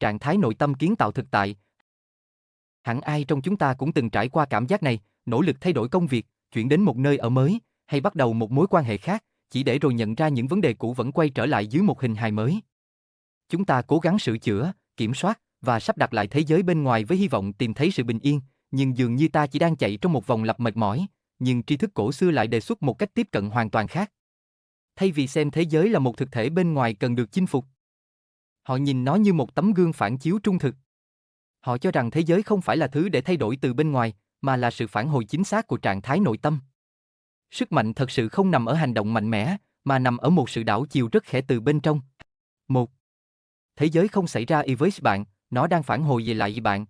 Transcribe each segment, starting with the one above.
trạng thái nội tâm kiến tạo thực tại. Hẳn ai trong chúng ta cũng từng trải qua cảm giác này, nỗ lực thay đổi công việc, chuyển đến một nơi ở mới, hay bắt đầu một mối quan hệ khác, chỉ để rồi nhận ra những vấn đề cũ vẫn quay trở lại dưới một hình hài mới. Chúng ta cố gắng sửa chữa, kiểm soát và sắp đặt lại thế giới bên ngoài với hy vọng tìm thấy sự bình yên, nhưng dường như ta chỉ đang chạy trong một vòng lặp mệt mỏi, nhưng tri thức cổ xưa lại đề xuất một cách tiếp cận hoàn toàn khác. Thay vì xem thế giới là một thực thể bên ngoài cần được chinh phục, họ nhìn nó như một tấm gương phản chiếu trung thực. Họ cho rằng thế giới không phải là thứ để thay đổi từ bên ngoài, mà là sự phản hồi chính xác của trạng thái nội tâm. Sức mạnh thật sự không nằm ở hành động mạnh mẽ, mà nằm ở một sự đảo chiều rất khẽ từ bên trong. 1. Thế giới không xảy ra với bạn, nó đang phản hồi về lại bạn.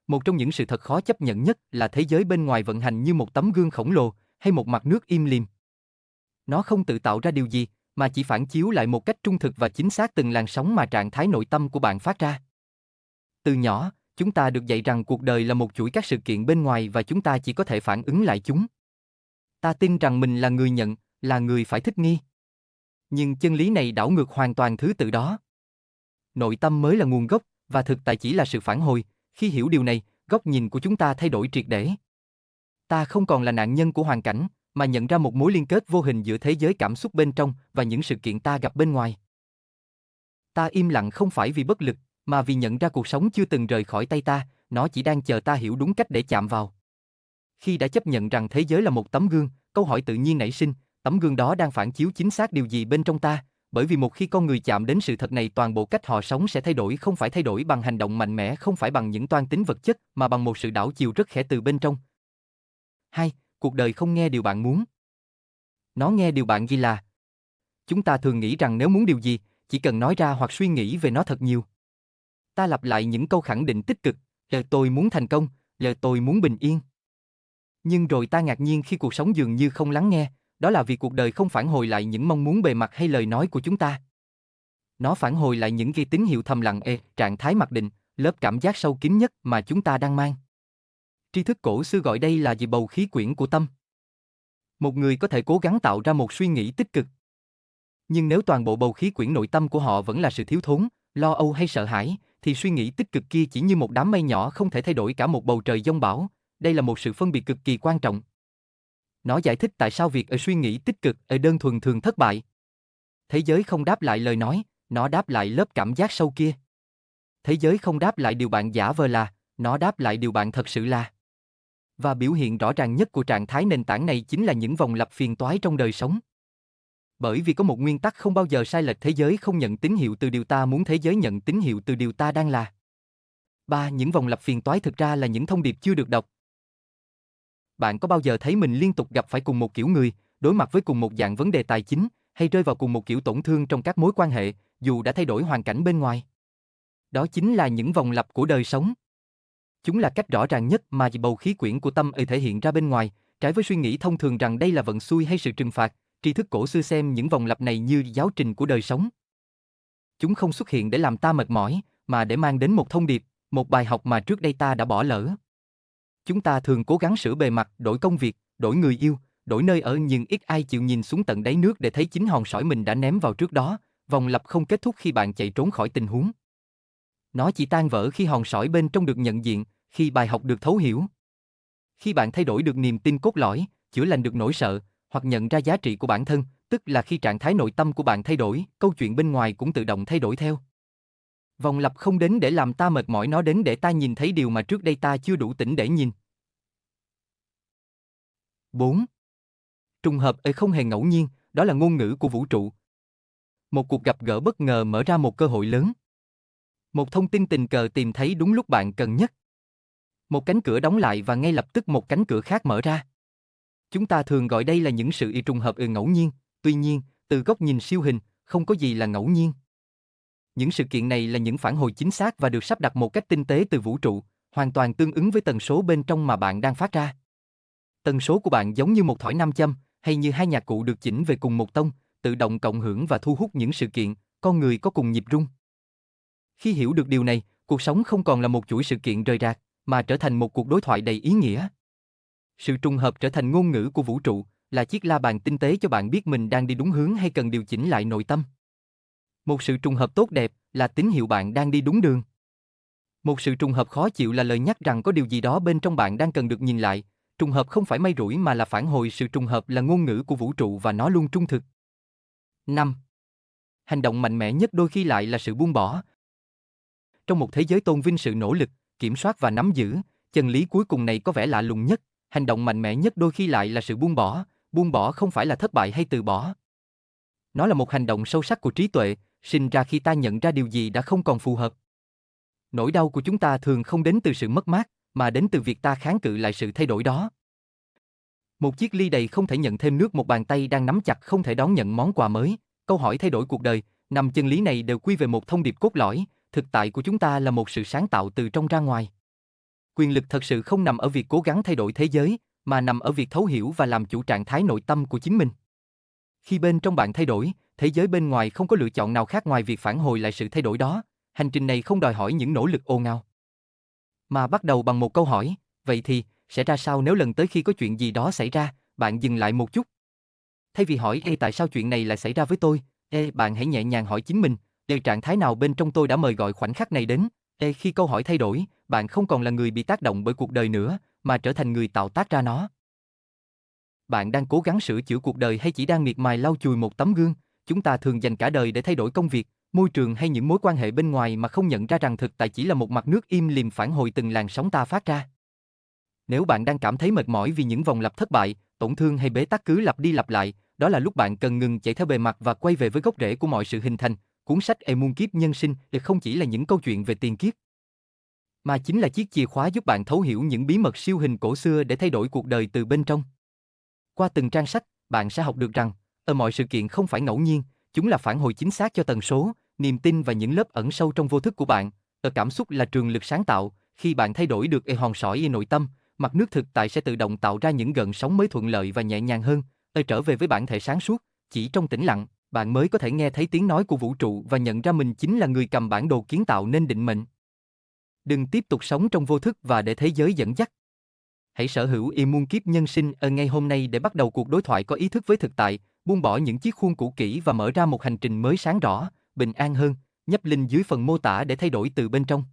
Một trong những sự thật khó chấp nhận nhất là thế giới bên ngoài vận hành như một tấm gương khổng lồ, hay một mặt nước im lìm. Nó không tự tạo ra điều gì, mà chỉ phản chiếu lại một cách trung thực và chính xác từng làn sóng mà trạng thái nội tâm của bạn phát ra. Từ nhỏ, chúng ta được dạy rằng cuộc đời là một chuỗi các sự kiện bên ngoài và chúng ta chỉ có thể phản ứng lại chúng. Ta tin rằng mình là người nhận, là người phải thích nghi. Nhưng chân lý này đảo ngược hoàn toàn thứ tự đó. Nội tâm mới là nguồn gốc, và thực tại chỉ là sự phản hồi. Khi hiểu điều này, góc nhìn của chúng ta thay đổi triệt để. Ta không còn là nạn nhân của hoàn cảnh, mà nhận ra một mối liên kết vô hình giữa thế giới cảm xúc bên trong và những sự kiện ta gặp bên ngoài. Ta im lặng không phải vì bất lực, mà vì nhận ra cuộc sống chưa từng rời khỏi tay ta, nó chỉ đang chờ ta hiểu đúng cách để chạm vào. Khi đã chấp nhận rằng thế giới là một tấm gương, câu hỏi tự nhiên nảy sinh, tấm gương đó đang phản chiếu chính xác điều gì bên trong ta, bởi vì một khi con người chạm đến sự thật này, toàn bộ cách họ sống sẽ thay đổi, không phải thay đổi bằng hành động mạnh mẽ, không phải bằng những toan tính vật chất, mà bằng một sự đảo chiều rất khẽ từ bên trong. 2. Cuộc đời không nghe điều bạn muốn. Nó nghe điều bạn ghi là. Chúng ta thường nghĩ rằng nếu muốn điều gì, chỉ cần nói ra hoặc suy nghĩ về nó thật nhiều. Ta lặp lại những câu khẳng định tích cực, lời tôi muốn thành công, lời tôi muốn bình yên. Nhưng rồi ta ngạc nhiên khi cuộc sống dường như không lắng nghe, đó là vì cuộc đời không phản hồi lại những mong muốn bề mặt hay lời nói của chúng ta. Nó phản hồi lại những cái tín hiệu thầm lặng, trạng thái mặc định, lớp cảm giác sâu kín nhất mà chúng ta đang mang. Tri thức cổ xưa gọi đây là gì? Bầu khí quyển của tâm. Một người có thể cố gắng tạo ra một suy nghĩ tích cực. Nhưng nếu toàn bộ bầu khí quyển nội tâm của họ vẫn là sự thiếu thốn, lo âu hay sợ hãi, thì suy nghĩ tích cực kia chỉ như một đám mây nhỏ không thể thay đổi cả một bầu trời giông bão. Đây là một sự phân biệt cực kỳ quan trọng. Nó giải thích tại sao việc suy nghĩ tích cực đơn thuần thường thất bại. Thế giới không đáp lại lời nói, nó đáp lại lớp cảm giác sâu kia. Thế giới không đáp lại điều bạn giả vờ là, nó đáp lại điều bạn thật sự là. Và biểu hiện rõ ràng nhất của trạng thái nền tảng này chính là những vòng lặp phiền toái trong đời sống. Bởi vì có một nguyên tắc không bao giờ sai lệch, thế giới không nhận tín hiệu từ điều ta muốn, thế giới nhận tín hiệu từ điều ta đang là. 3. Những vòng lặp phiền toái thực ra là những thông điệp chưa được đọc. Bạn có bao giờ thấy mình liên tục gặp phải cùng một kiểu người, đối mặt với cùng một dạng vấn đề tài chính, hay rơi vào cùng một kiểu tổn thương trong các mối quan hệ, dù đã thay đổi hoàn cảnh bên ngoài? Đó chính là những vòng lặp của đời sống. Chúng là cách rõ ràng nhất mà bầu khí quyển của tâm thể hiện ra bên ngoài, trái với suy nghĩ thông thường rằng đây là vận xui hay sự trừng phạt. Tri thức cổ xưa xem những vòng lặp này như giáo trình của đời sống. Chúng không xuất hiện để làm ta mệt mỏi, mà để mang đến một thông điệp, một bài học mà trước đây ta đã bỏ lỡ. Chúng ta thường cố gắng sửa bề mặt, đổi công việc, đổi người yêu, đổi nơi ở, nhưng ít ai chịu nhìn xuống tận đáy nước để thấy chính hòn sỏi mình đã ném vào trước đó. Vòng lặp không kết thúc khi bạn chạy trốn khỏi tình huống. Nó chỉ tan vỡ khi hòn sỏi bên trong được nhận diện, khi bài học được thấu hiểu. Khi bạn thay đổi được niềm tin cốt lõi, chữa lành được nỗi sợ, hoặc nhận ra giá trị của bản thân, tức là khi trạng thái nội tâm của bạn thay đổi, câu chuyện bên ngoài cũng tự động thay đổi theo. Vòng lặp không đến để làm ta mệt mỏi, nó đến để ta nhìn thấy điều mà trước đây ta chưa đủ tỉnh để nhìn. 4. Trùng hợp không hề ngẫu nhiên, đó là ngôn ngữ của vũ trụ. Một cuộc gặp gỡ bất ngờ mở ra một cơ hội lớn. Một thông tin tình cờ tìm thấy đúng lúc bạn cần nhất. Một cánh cửa đóng lại và ngay lập tức một cánh cửa khác mở ra. Chúng ta thường gọi đây là những sự trùng hợp ngẫu nhiên, tuy nhiên, từ góc nhìn siêu hình, không có gì là ngẫu nhiên. Những sự kiện này là những phản hồi chính xác và được sắp đặt một cách tinh tế từ vũ trụ, hoàn toàn tương ứng với tần số bên trong mà bạn đang phát ra. Tần số của bạn giống như một thỏi nam châm, hay như hai nhạc cụ được chỉnh về cùng một tông, tự động cộng hưởng và thu hút những sự kiện, con người có cùng nhịp rung. Khi hiểu được điều này, cuộc sống không còn là một chuỗi sự kiện rời rạc, mà trở thành một cuộc đối thoại đầy ý nghĩa. Sự trùng hợp trở thành ngôn ngữ của vũ trụ, là chiếc la bàn tinh tế cho bạn biết mình đang đi đúng hướng hay cần điều chỉnh lại nội tâm. Một sự trùng hợp tốt đẹp là tín hiệu bạn đang đi đúng đường. Một sự trùng hợp khó chịu là lời nhắc rằng có điều gì đó bên trong bạn đang cần được nhìn lại. Trùng hợp không phải may rủi mà là phản hồi, sự trùng hợp là ngôn ngữ của vũ trụ và nó luôn trung thực. 5. Hành động mạnh mẽ nhất đôi khi lại là sự buông bỏ. Trong một thế giới tôn vinh sự nỗ lực, kiểm soát và nắm giữ, chân lý cuối cùng này có vẻ lạ lùng nhất, hành động mạnh mẽ nhất đôi khi lại là sự buông bỏ không phải là thất bại hay từ bỏ. Nó là một hành động sâu sắc của trí tuệ, sinh ra khi ta nhận ra điều gì đã không còn phù hợp. Nỗi đau của chúng ta thường không đến từ sự mất mát, mà đến từ việc ta kháng cự lại sự thay đổi đó. Một chiếc ly đầy không thể nhận thêm nước, một bàn tay đang nắm chặt không thể đón nhận món quà mới. Câu hỏi thay đổi cuộc đời, năm chân lý này đều quy về một thông điệp cốt lõi, thực tại của chúng ta là một sự sáng tạo từ trong ra ngoài. Quyền lực thật sự không nằm ở việc cố gắng thay đổi thế giới, mà nằm ở việc thấu hiểu và làm chủ trạng thái nội tâm của chính mình. Khi bên trong bạn thay đổi, thế giới bên ngoài không có lựa chọn nào khác ngoài việc phản hồi lại sự thay đổi đó. Hành trình này không đòi hỏi những nỗ lực ồn ào, mà bắt đầu bằng một câu hỏi, vậy thì, sẽ ra sao nếu lần tới khi có chuyện gì đó xảy ra, bạn dừng lại một chút. Thay vì hỏi tại sao chuyện này lại xảy ra với tôi, bạn hãy nhẹ nhàng hỏi chính mình, trạng thái nào bên trong tôi đã mời gọi khoảnh khắc này đến. Khi câu hỏi thay đổi, bạn không còn là người bị tác động bởi cuộc đời nữa, mà trở thành người tạo tác ra nó. Bạn đang cố gắng sửa chữa cuộc đời hay chỉ đang miệt mài lau chùi một tấm gương? Chúng ta thường dành cả đời để thay đổi công việc, môi trường hay những mối quan hệ bên ngoài mà không nhận ra rằng thực tại chỉ là một mặt nước im lìm phản hồi từng làn sóng ta phát ra. Nếu bạn đang cảm thấy mệt mỏi vì những vòng lặp thất bại, tổn thương hay bế tắc cứ lặp đi lặp lại, đó là lúc bạn cần ngừng chạy theo bề mặt và quay về với gốc rễ của mọi sự hình thành. Cuốn sách Muôn kiếp nhân sinh không chỉ là những câu chuyện về tiền kiếp, mà chính là chiếc chìa khóa giúp bạn thấu hiểu những bí mật siêu hình cổ xưa để thay đổi cuộc đời từ bên trong. Qua từng trang sách, bạn sẽ học được rằng, mọi sự kiện không phải ngẫu nhiên, chúng là phản hồi chính xác cho tần số, niềm tin và những lớp ẩn sâu trong vô thức của bạn. Cảm xúc là trường lực sáng tạo, khi bạn thay đổi được hòn sỏi nội tâm, mặt nước thực tại sẽ tự động tạo ra những gợn sóng mới thuận lợi và nhẹ nhàng hơn. Trở về với bản thể sáng suốt, chỉ trong tĩnh lặng, bạn mới có thể nghe thấy tiếng nói của vũ trụ và nhận ra mình chính là người cầm bản đồ kiến tạo nên định mệnh. Đừng tiếp tục sống trong vô thức và để thế giới dẫn dắt. Hãy sở hữu muôn kiếp nhân sinh ở ngay hôm nay để bắt đầu cuộc đối thoại có ý thức với thực tại, buông bỏ những chiếc khuôn cũ kỹ và mở ra một hành trình mới sáng rõ, bình an hơn. Nhấp link dưới phần mô tả để thay đổi từ bên trong.